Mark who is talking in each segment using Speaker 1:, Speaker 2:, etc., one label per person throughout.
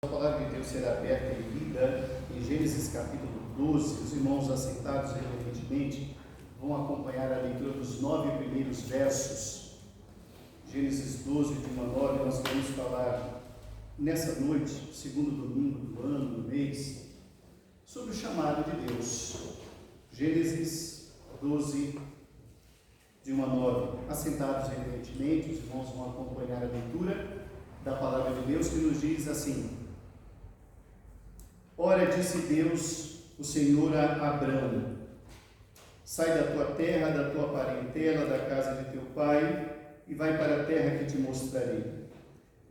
Speaker 1: A palavra de Deus será aberta e lida em Gênesis capítulo 12. Os irmãos assentados reverentemente vão acompanhar a leitura dos 9 primeiros versos. Gênesis 12, de 1 a 9, nós vamos falar nessa noite, segundo domingo do ano, do mês, sobre o chamado de Deus. Gênesis 12, de 1 a 9. Assentados reverentemente, os irmãos vão acompanhar a leitura da palavra de Deus, que nos diz assim: Ora, disse Deus, o Senhor, a Abrão: sai da tua terra, da tua parentela, da casa de teu pai, e vai para a terra que te mostrarei.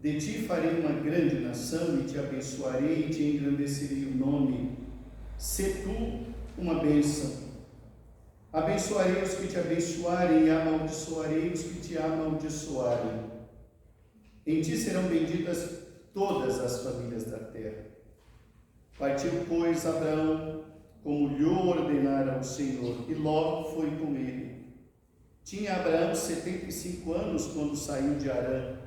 Speaker 1: De ti farei uma grande nação, e te abençoarei, e te engrandecerei o nome. Sê tu uma bênção. Abençoarei os que te abençoarem, e amaldiçoarei os que te amaldiçoarem. Em ti serão benditas todas as famílias da terra. Partiu, pois, Abraão, como lhe ordenara o Senhor, e Ló foi com ele. Tinha Abraão 75 anos quando saiu de Harã.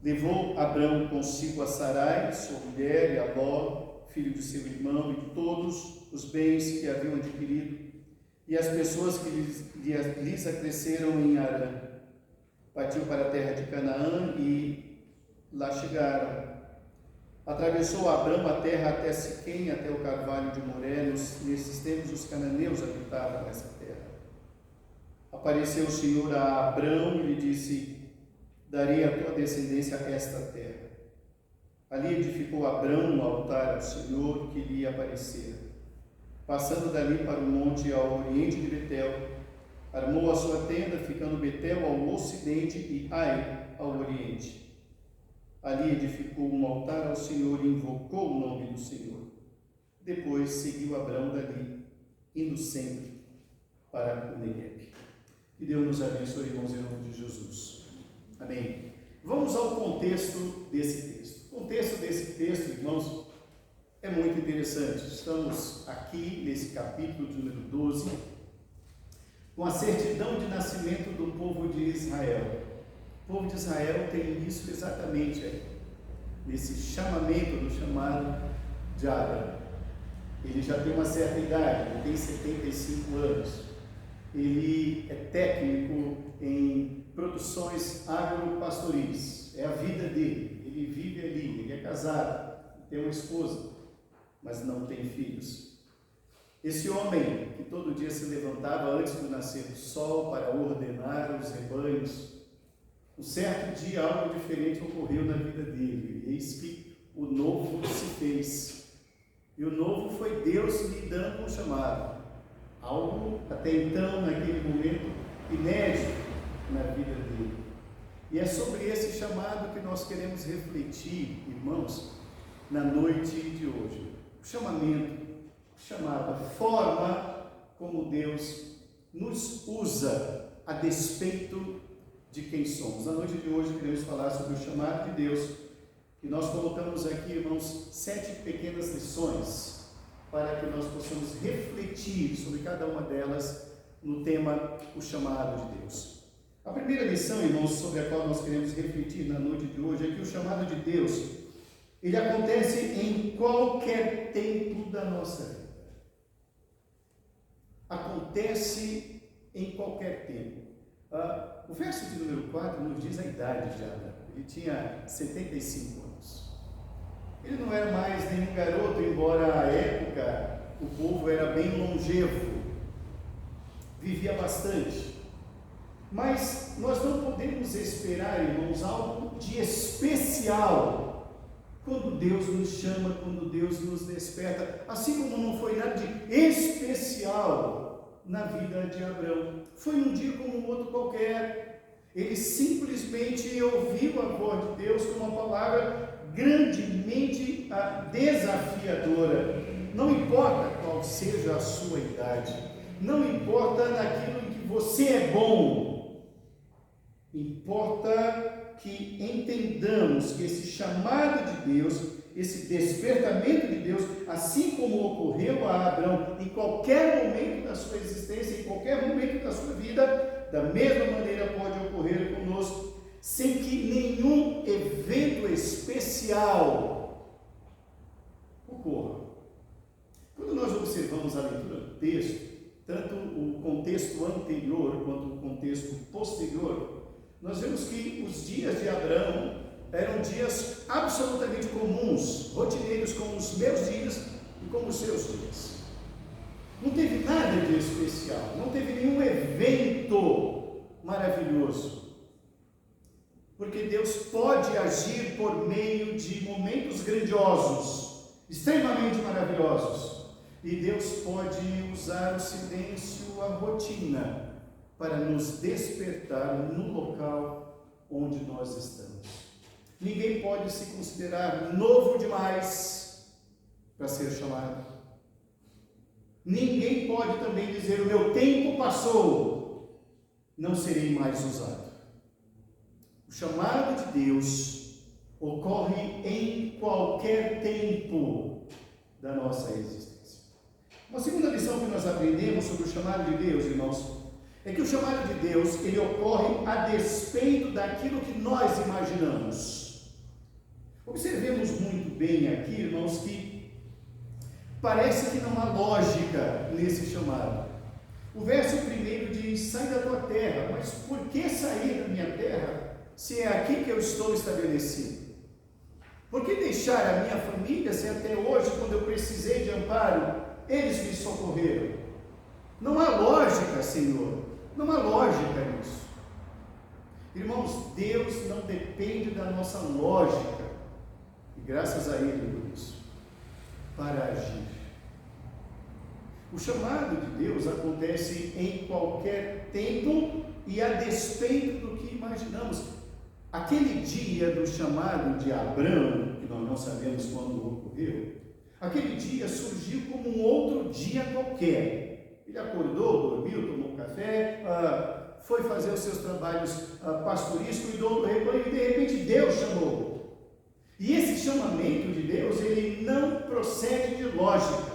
Speaker 1: Levou Abraão consigo a Sarai, sua mulher, e a Ló, filho de seu irmão, e todos os bens que haviam adquirido, e as pessoas que lhes acresceram em Harã. Partiu para a terra de Canaã e lá chegaram. Atravessou Abrão a terra até Siquém, até o carvalho de Moré. Nesses tempos os cananeus habitavam nessa terra. Apareceu o Senhor a Abrão e lhe disse: darei à tua descendência esta terra. Ali edificou Abrão um altar ao Senhor que lhe aparecera. Passando dali para o monte ao oriente de Betel, armou a sua tenda, ficando Betel ao ocidente e Ai ao oriente. Ali edificou um altar ao Senhor e invocou o nome do Senhor. Depois seguiu Abrão dali, indo sempre para o Negueb. Que Deus nos abençoe, irmãos, em nome de Jesus. Amém. Vamos ao contexto desse texto. O contexto desse texto, irmãos, é muito interessante. Estamos aqui nesse capítulo de número 12, com a certidão de nascimento do povo de Israel. O povo de Israel tem isso exatamente aí, nesse chamamento do chamado de Abraão. Ele já tem uma certa idade, ele tem 75 anos. Ele é técnico em produções agropastoris, é a vida dele. Ele vive ali, ele é casado, tem uma esposa, mas não tem filhos. Esse homem que todo dia se levantava antes do nascer do sol para ordenar os rebanhos, um certo dia algo diferente ocorreu na vida dele. Eis que o novo se fez. E o novo foi Deus lhe dando um chamado. Algo até então, naquele momento, inédito na vida dele. E é sobre esse chamado que nós queremos refletir, irmãos, na noite de hoje. O chamamento, o chamado, a forma como Deus nos usa a despeito de quem somos. Na noite de hoje queremos falar sobre o chamado de Deus, e nós colocamos aqui, irmãos, 7 pequenas lições para que nós possamos refletir sobre cada uma delas no tema o chamado de Deus. A primeira lição, irmãos, sobre a qual nós queremos refletir na noite de hoje é que o chamado de Deus, ele acontece em qualquer tempo da nossa vida. Acontece em qualquer tempo. O verso de número 4 nos diz a idade de Abraão. Ele tinha 75 anos. Ele não era mais nenhum garoto, embora à época o povo era bem longevo, vivia bastante. Mas nós não podemos esperar, irmãos, algo de especial quando Deus nos chama, quando Deus nos desperta, assim como não foi nada de especial na vida de Abraão. Foi um dia como um outro qualquer. Ele simplesmente ouviu a voz de Deus com uma palavra grandemente desafiadora. Não importa qual seja a sua idade, não importa naquilo em que você é bom, importa que entendamos que esse chamado de Deus, esse despertamento de Deus, assim como ocorreu a Abraão em qualquer momento da sua existência, em qualquer momento da sua vida, da mesma maneira pode ocorrer conosco, sem que nenhum evento especial ocorra. Quando nós observamos a leitura do texto, tanto o contexto anterior quanto o contexto posterior, nós vemos que os dias de Abraão eram dias absolutamente comuns, rotineiros, como os meus dias e como os seus dias. Não teve nada de especial, não teve nenhum evento maravilhoso, porque Deus pode agir por meio de momentos grandiosos, extremamente maravilhosos, e Deus pode usar o silêncio, a rotina, para nos despertar no local onde nós estamos. Ninguém pode se considerar novo demais para ser chamado. Ninguém pode também dizer: o meu tempo passou, não serei mais usado. O chamado de Deus ocorre em qualquer tempo da nossa existência. Uma segunda lição que nós aprendemos sobre o chamado de Deus, irmãos, é que o chamado de Deus, ele ocorre a despeito daquilo que nós imaginamos. Observemos muito bem aqui, irmãos, que parece que não há lógica nesse chamado. O verso 1 diz: sai da tua terra. Mas por que sair da minha terra, se é aqui que eu estou estabelecido? Por que deixar a minha família, se até hoje, quando eu precisei de amparo, eles me socorreram? Não há lógica, Senhor, não há lógica nisso. Irmãos, Deus não depende da nossa lógica, e graças a Ele por isso, para agir. O chamado de Deus acontece em qualquer tempo e a despeito do que imaginamos. Aquele dia do chamado de Abrão, que nós não sabemos quando ocorreu, aquele dia surgiu como um outro dia qualquer. Ele acordou, dormiu, tomou café, foi fazer os seus trabalhos pastoris, cuidou do rebanho, e de repente Deus chamou. E esse chamamento de Deus, ele não procede de lógica.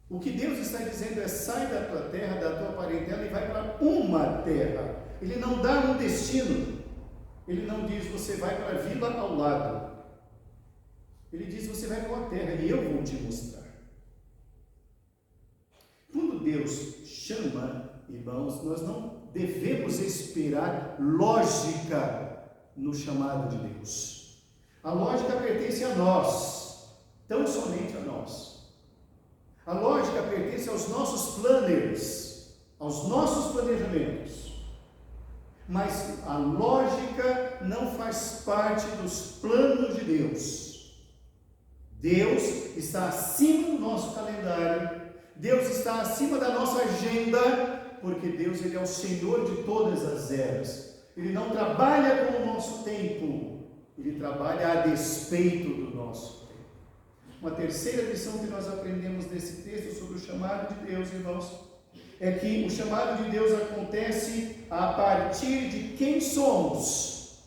Speaker 1: O que Deus está dizendo é: sai da tua terra, da tua parentela e vai para uma terra. Ele não dá um destino. Ele não diz: você vai para a vila ao lado. Ele diz: você vai para uma terra e eu vou te mostrar. Quando Deus chama, irmãos, nós não devemos esperar lógica no chamado de Deus. A lógica pertence a nós, tão somente a nós. A lógica pertence aos nossos planners, aos nossos planejamentos. Mas a lógica não faz parte dos planos de Deus. Deus está acima do nosso calendário, Deus está acima da nossa agenda, porque Deus, ele é o Senhor de todas as eras. Ele não trabalha com o nosso tempo, ele trabalha a despeito do nosso tempo. Uma terceira lição que nós aprendemos nesse texto sobre o chamado de Deus, irmãos, é que o chamado de Deus acontece a partir de quem somos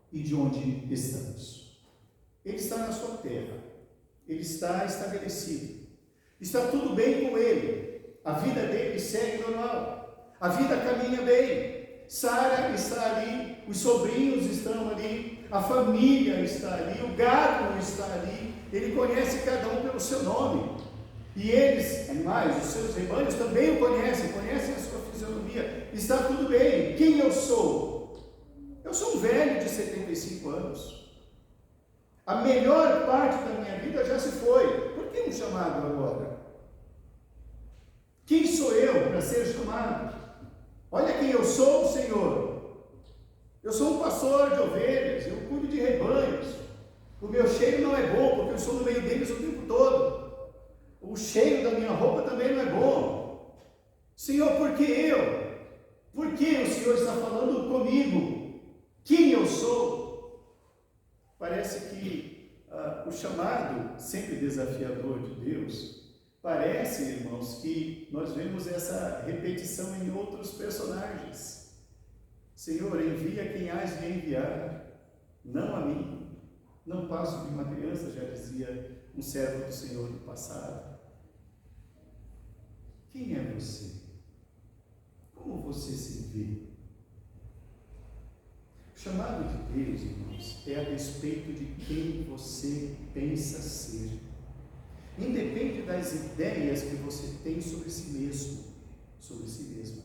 Speaker 1: e de onde estamos. Ele está na sua terra, ele está estabelecido, está tudo bem com ele, a vida dele segue normal, a vida caminha bem. Sara está ali, os sobrinhos estão ali, a família está ali, o gado está ali, ele conhece cada um pelo seu nome. E eles, animais, os seus rebanhos, também o conhecem a sua fisionomia. Está tudo bem. Quem eu sou? Eu sou um velho de 75 anos. A melhor parte da minha vida já se foi. Por que um chamado agora? Quem sou eu para ser chamado? Olha quem eu sou, Senhor. Eu sou um pastor de ovelhas, eu cuido de rebanhos. O meu cheiro não é bom, porque eu estou no meio deles o tempo todo. O cheiro da minha roupa também não é bom. Senhor, por que eu? Por que o Senhor está falando comigo? Quem eu sou? Parece que o chamado, sempre desafiador de Deus, parece, irmãos, que nós vemos essa repetição em outros personagens. Senhor, envia quem hás de enviar, não a mim. Não passo de uma criança, já dizia um servo do Senhor do passado. Quem é você? Como você se vê? O chamado de Deus, irmãos, é a respeito de quem você pensa ser. Independe das ideias que você tem sobre si mesmo, sobre si mesma,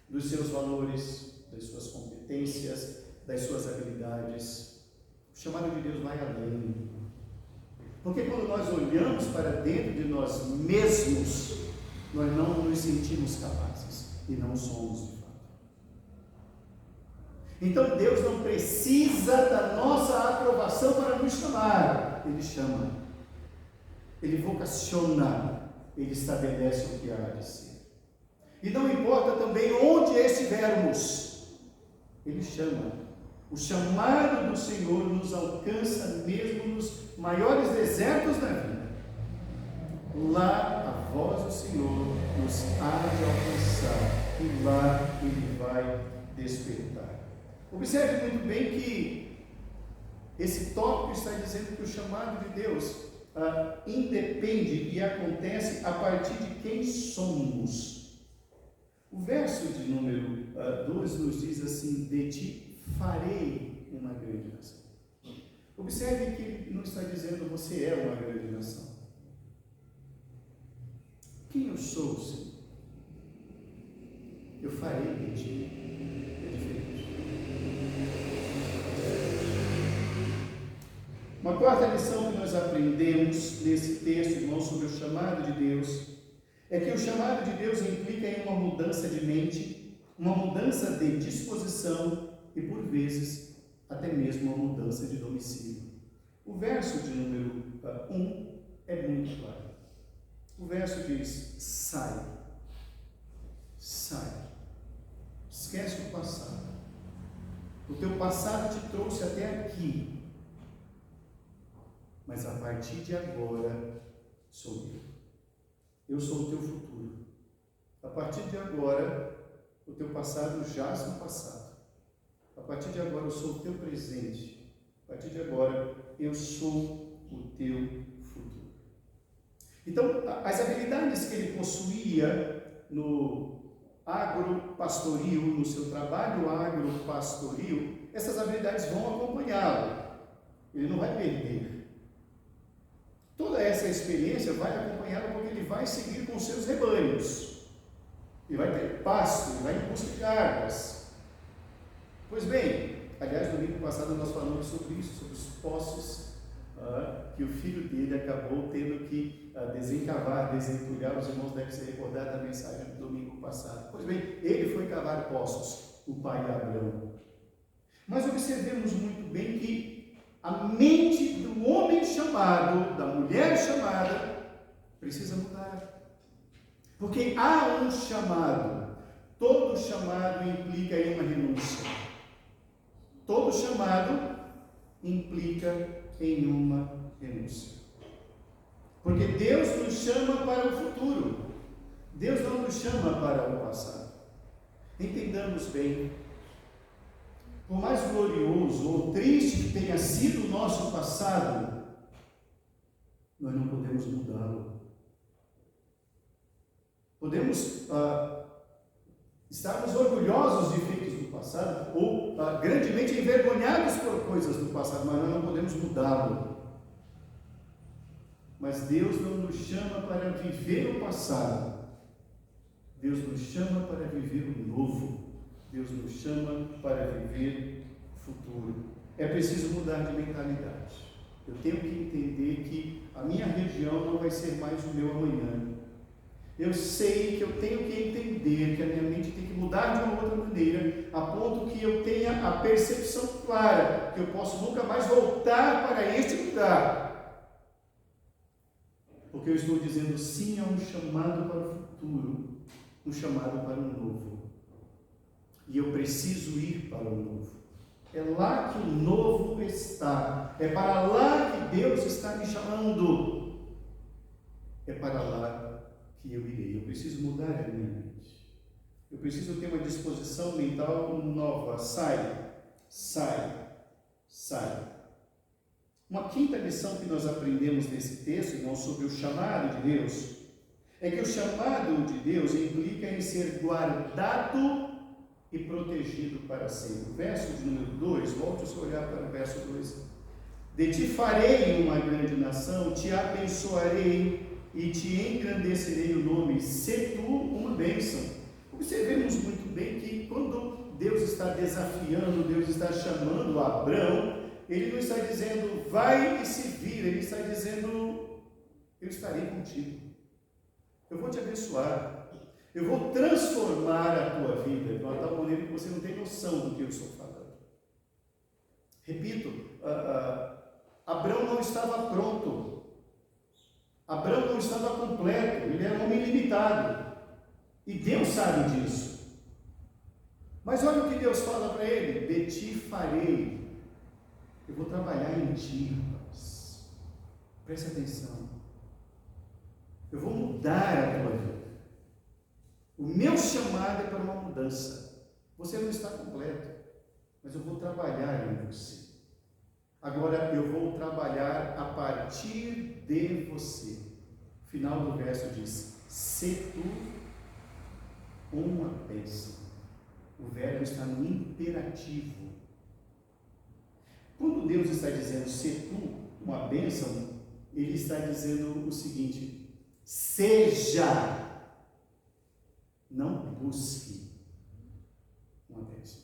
Speaker 1: dos seus valores, das suas competências, das suas habilidades. O chamado de Deus vai além. Porque quando nós olhamos para dentro de nós mesmos, nós não nos sentimos capazes e não somos de fato. Então Deus não precisa da nossa aprovação para nos chamar. Ele chama, Ele vocaciona, Ele estabelece o que há de ser. E não importa também onde estivermos, Ele chama. O chamado do Senhor nos alcança mesmo nos maiores desertos da vida. Lá a voz do Senhor nos há de alcançar e lá Ele vai despertar. Observe muito bem que esse tópico está dizendo que o chamado de Deus independe e acontece a partir de quem somos. O verso de número 12 nos diz assim: de ti farei uma grande nação. Observe que ele não está dizendo você é uma grande nação. Quem eu sou, Senhor? Eu farei de ti. É diferente. Uma quarta lição que nós aprendemos nesse texto, irmãos, sobre o chamado de Deus, é que o chamado de Deus implica em uma mudança de mente, uma mudança de disposição e, por vezes, até mesmo uma mudança de domicílio. O verso de número 1 é muito claro. O verso diz: sai, sai, esquece o passado. O teu passado te trouxe até aqui, mas a partir de agora sou eu. Eu sou o teu futuro. A partir de agora, o teu passado jaz no passado. A partir de agora, eu sou o teu presente. A partir de agora, eu sou o teu futuro. Então, as habilidades que ele possuía no agropastoril, no seu trabalho agropastoril, essas habilidades vão acompanhá-lo. Ele não vai perder. Toda essa experiência vai acompanhá-lo porque ele vai seguir com seus rebanhos. Ele vai ter pasto, ele vai em busca de águas. Pois bem, aliás, no domingo passado nós falamos sobre isso, sobre os poços que o filho dele acabou tendo que desencavar, desentulhar. Os irmãos devem se recordar da mensagem do domingo passado. Pois bem, ele foi cavar poços, o pai Abraão. Mas observemos muito bem que a mente do homem chamado, da mulher chamada, precisa mudar. Porque há um chamado. Todo chamado implica em uma renúncia. Todo chamado implica em uma renúncia. Porque Deus nos chama para o futuro. Deus não nos chama para o passado. Entendamos bem. Por mais glorioso ou triste que tenha sido o nosso passado, nós não podemos mudá-lo. Podemos estarmos orgulhosos de feitos do passado ou grandemente envergonhados por coisas do passado, mas nós não podemos mudá-lo. Mas Deus não nos chama para viver o passado. Deus nos chama para viver o novo. Deus nos chama para viver o futuro. É preciso mudar de mentalidade. Eu tenho que entender que a minha região não vai ser mais o meu amanhã. Eu sei que eu tenho que entender que a minha mente tem que mudar de uma outra maneira, a ponto que eu tenha a percepção clara que eu posso nunca mais voltar para este lugar. Porque eu estou dizendo sim a um chamado para o futuro, um chamado para o novo. E eu preciso ir para o novo. É lá que o novo está. É para lá que Deus está me chamando. É para lá que eu irei. Eu preciso mudar a minha mente. Eu preciso ter uma disposição mental nova. Sai, sai, sai. Uma quinta lição que nós aprendemos nesse texto, irmãos, sobre o chamado de Deus, é que o chamado de Deus implica em ser guardado e protegido para sempre. O verso de número 2, volte o seu olhar para o verso 2. De ti farei uma grande nação, te abençoarei e te engrandecerei o nome, se tu uma bênção. Observemos muito bem que quando Deus está desafiando, Deus está chamando Abrão, Ele não está dizendo, vai e se vira, Ele está dizendo, eu estarei contigo, eu vou te abençoar, eu vou transformar a tua vida de uma tal maneira que você não tem noção do que eu estou falando. Repito, Abrão não estava pronto, Abrão não estava completo, ele era um homem limitado, e Deus sabe disso. Mas olha o que Deus fala para ele, de ti farei, eu vou trabalhar em ti, rapaz, preste atenção, eu vou mudar a tua vida, o meu chamado é para uma mudança, você não está completo, mas eu vou trabalhar em você. Agora eu vou trabalhar a partir de você. O final do verso diz, se tu uma bênção. O verbo está no imperativo. Quando Deus está dizendo se tu uma bênção, Ele está dizendo o seguinte, seja, não busque uma bênção.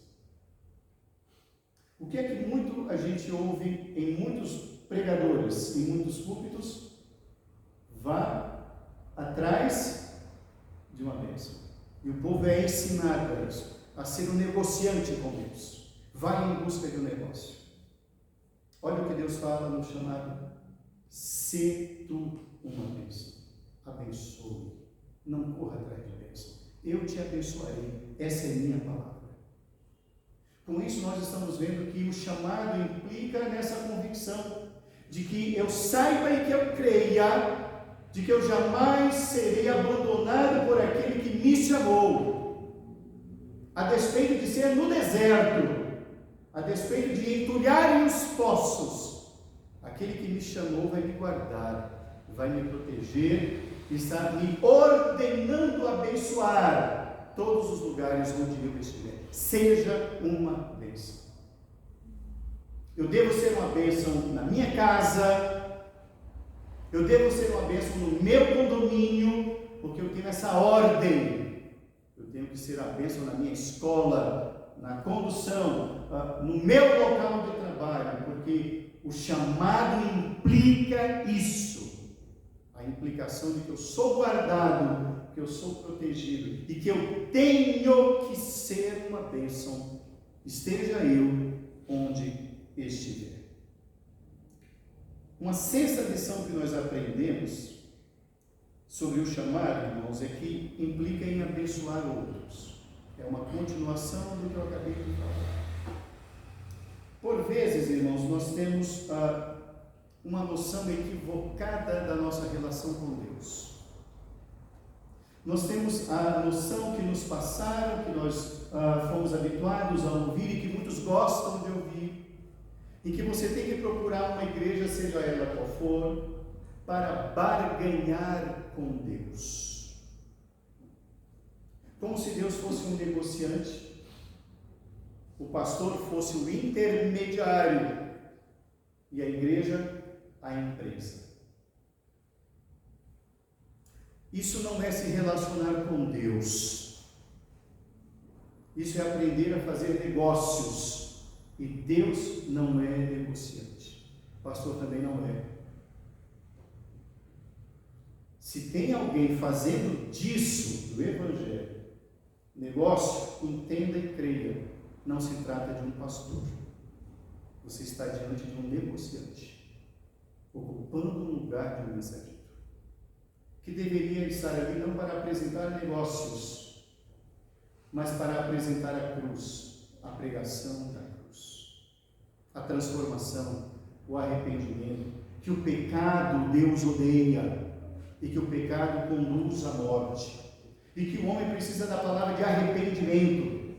Speaker 1: O que é que muito a gente ouve em muitos pregadores, em muitos púlpitos? Vá atrás de uma bênção. E o povo é ensinado a isso, a ser um negociante com Deus. Vá em busca de um negócio. Olha o que Deus fala no chamado. Se tu uma bênção, abençoe. Não corra atrás de bênção. Eu te abençoarei. Essa é minha palavra. Com isso, nós estamos vendo que o chamado implica nessa convicção de que eu saiba e que eu creia de que eu jamais serei abandonado por aquele que me chamou, a despeito de ser no deserto, a despeito de entulharem os poços, aquele que me chamou vai me guardar, vai me proteger, está me ordenando abençoar todos os lugares onde eu estiver. Seja uma bênção. Eu devo ser uma bênção na minha casa, eu devo ser uma bênção no meu condomínio, porque eu tenho essa ordem. Eu tenho que ser a bênção na minha escola, na condução, no meu local de trabalho, porque o chamado implica isso. A implicação de que eu sou guardado, que eu sou protegido e que eu tenho que ser uma bênção, esteja eu onde estiver. Uma sexta lição que nós aprendemos sobre o chamado, irmãos, é que implica em abençoar outros. É uma continuação do que eu acabei de falar. Por vezes, irmãos, nós temos uma noção equivocada da nossa relação com Deus. Nós temos a noção que nos passaram, que nós fomos habituados a ouvir e que muitos gostam de ouvir, e que você tem que procurar uma igreja, seja ela qual for, para barganhar com Deus. Como se Deus fosse um negociante, o pastor fosse o intermediário e a igreja a empresa. Isso não é se relacionar com Deus. Isso é aprender a fazer negócios. E Deus não é negociante. O pastor também não é. Se tem alguém fazendo disso, do Evangelho, negócio, entenda e creia. Não se trata de um pastor. Você está diante de um negociante, ocupando o lugar de um mensageiro, que deveria estar ali não para apresentar negócios, mas para apresentar a cruz, a pregação da cruz, a transformação, o arrependimento, que o pecado Deus odeia e que o pecado conduz à morte e que o homem precisa da palavra de arrependimento.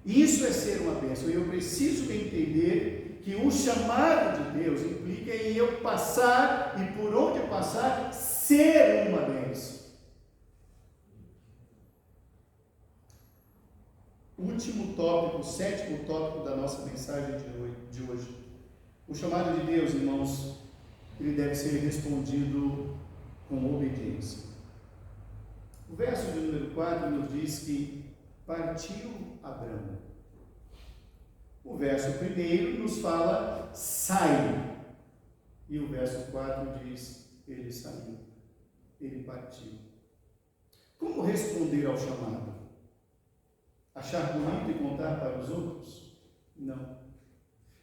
Speaker 1: Isso é ser uma bênção. E eu preciso entender que o chamado de Deus implica em eu passar e por onde passar ser uma bênção. O último tópico, o sétimo tópico da nossa mensagem de hoje. O chamado de Deus, irmãos, ele deve ser respondido com obediência. O verso de número 4 nos diz que partiu Abrão. O verso 1 nos fala, sai. E o verso 4 diz, ele saiu, ele partiu. Como responder ao chamado? Achar bonito e contar para os outros? Não.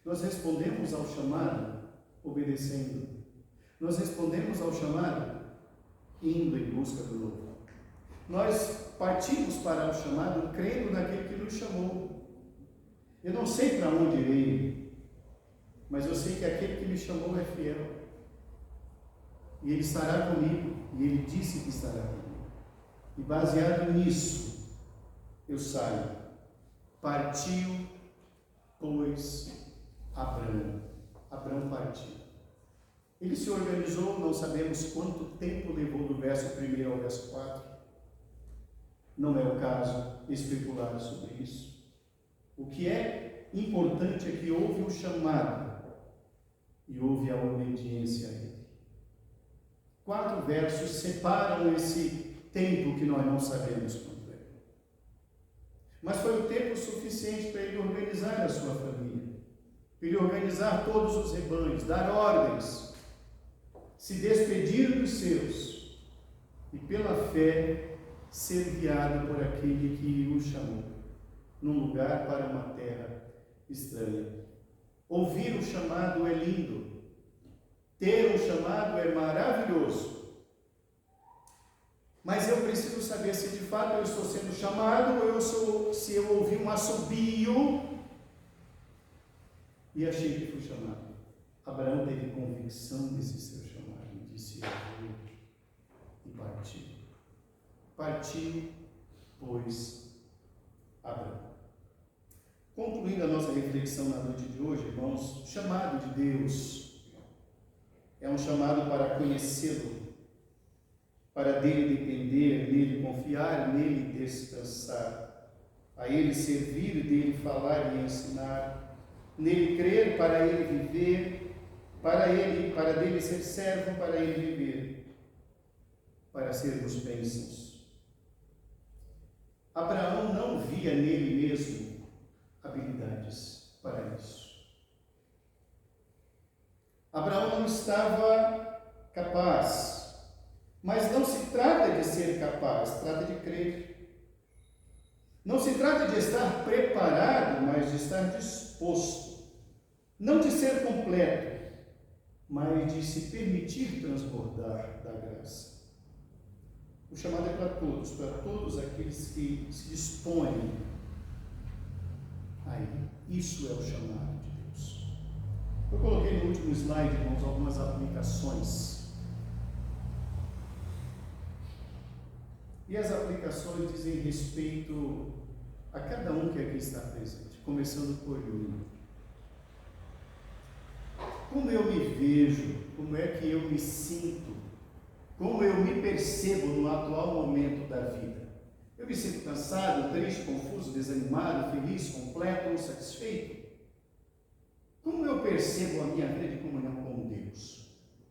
Speaker 1: Nós respondemos ao chamado obedecendo. Nós respondemos ao chamado indo em busca do novo. Nós partimos para o chamado crendo naquele que nos chamou. Eu não sei para onde irei, mas eu sei que aquele que me chamou é fiel. E ele estará comigo, e ele disse que estará comigo. E baseado nisso, eu saio. Partiu, pois, Abrão. Abrão partiu. Ele se organizou, não sabemos quanto tempo levou do verso 1 ao verso 4. Não é o caso especular sobre isso. O que é importante é que houve um chamado e houve a obediência a ele. 4 versos separam esse tempo que nós não sabemos quanto é. Mas foi o tempo suficiente para ele organizar a sua família, para ele organizar todos os rebanhos, dar ordens, se despedir dos seus e pela fé ser guiado por aquele que o chamou, num lugar para uma terra estranha. Ouvir o chamado é lindo, ter um chamado é maravilhoso, mas eu preciso saber se de fato eu estou sendo chamado ou se eu ouvi um assobio e achei que fui chamado. Abraão teve convicção desse seu chamado e disse: eu vou, e partiu. Partiu, pois, Abraão. Concluindo a nossa reflexão na noite de hoje, irmãos, o chamado de Deus é um chamado para conhecê-lo, para dele depender, nele confiar, nele descansar, a ele servir, dele falar e ensinar, nele crer, para ele viver, para dele ser servo, para ele viver, para sermos bênçãos. Abraão não via nele mesmo habilidades para isso. Abraão não estava capaz, mas não se trata de ser capaz, trata de crer. Não se trata de estar preparado, mas de estar disposto. Não de ser completo, mas de se permitir transbordar da graça. O chamado é para todos aqueles que se dispõem a ele. Isso é o chamado de Deus. Eu coloquei no último slide, irmãos, algumas aplicações. E as aplicações dizem respeito a cada um que aqui está presente, começando por mim. Como eu me vejo, como é que eu me sinto, como eu me percebo no atual momento da vida? Eu me sinto cansado, triste, confuso, desanimado, feliz, completo ou satisfeito? Como eu percebo a minha vida de comunhão com Deus?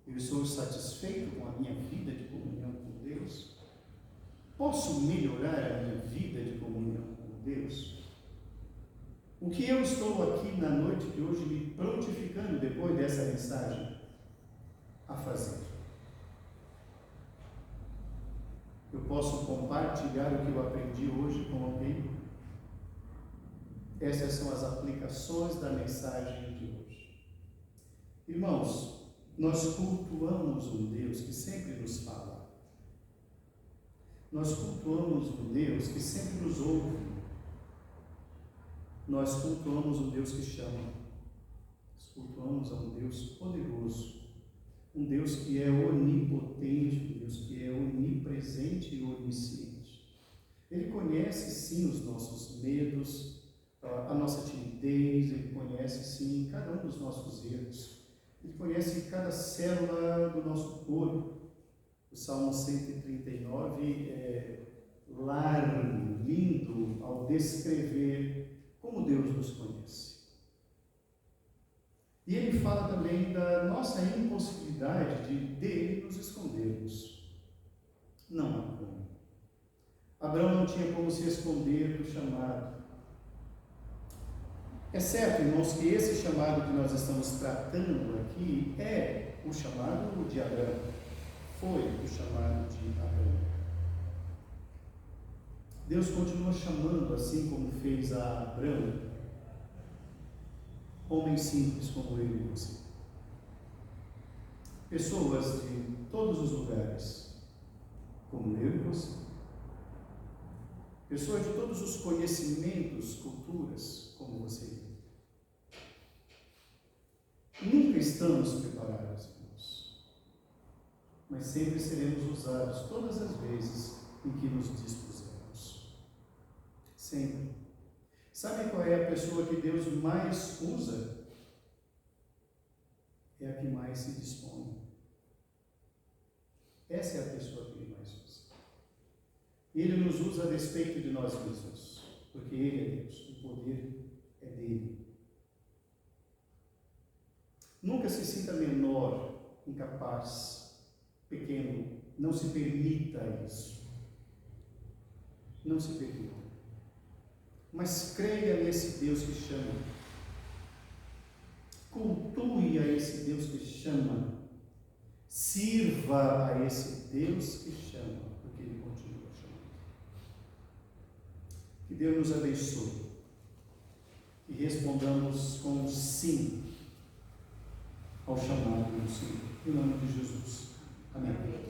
Speaker 1: Eu estou satisfeito com a minha vida de comunhão com Deus? Posso melhorar a minha vida de comunhão com Deus? O que eu estou aqui na noite de hoje me prontificando depois dessa mensagem a fazer? Eu posso compartilhar o que eu aprendi hoje com alguém? Essas são as aplicações da mensagem de hoje. Irmãos, nós cultuamos um Deus que sempre nos fala. Nós cultuamos um Deus que sempre nos ouve. Nós cultuamos um Deus que chama. Nós cultuamos a um Deus poderoso. Um Deus que é onipotente, um Deus que é onipresente e onisciente. Ele conhece sim os nossos medos, a nossa timidez, ele conhece sim cada um dos nossos erros. Ele conhece cada célula do nosso corpo. O Salmo 139 largo, lindo ao descrever como Deus nos conhece. E ele fala também da nossa impossibilidade dele nos escondermos. Não há como. Abraão não tinha como se esconder do chamado. É certo, irmãos, que esse chamado que nós estamos tratando aqui é o chamado de Abraão. Foi o chamado de Abraão. Deus continua chamando, assim como fez a Abraão, homens simples como eu e você. Pessoas de todos os lugares, como eu e você. Pessoas de todos os conhecimentos, culturas, como você e eu. Nunca estamos preparados, irmãos, mas sempre seremos usados todas as vezes em que nos dispusermos. Sempre. Sabe qual é a pessoa que Deus mais usa? É a que mais se dispõe. Essa é a pessoa que Ele mais usa. Ele nos usa a despeito de nós mesmos, porque Ele é Deus, o poder é dele. Nunca se sinta menor, incapaz, pequeno. Não se permita isso. Não se permita. Mas creia nesse Deus que chama. Cultue a esse Deus que chama. Sirva a esse Deus que chama, porque Ele continua chamando. Que Deus nos abençoe. E respondamos com sim ao chamado do Senhor. Em nome de Jesus. Amém.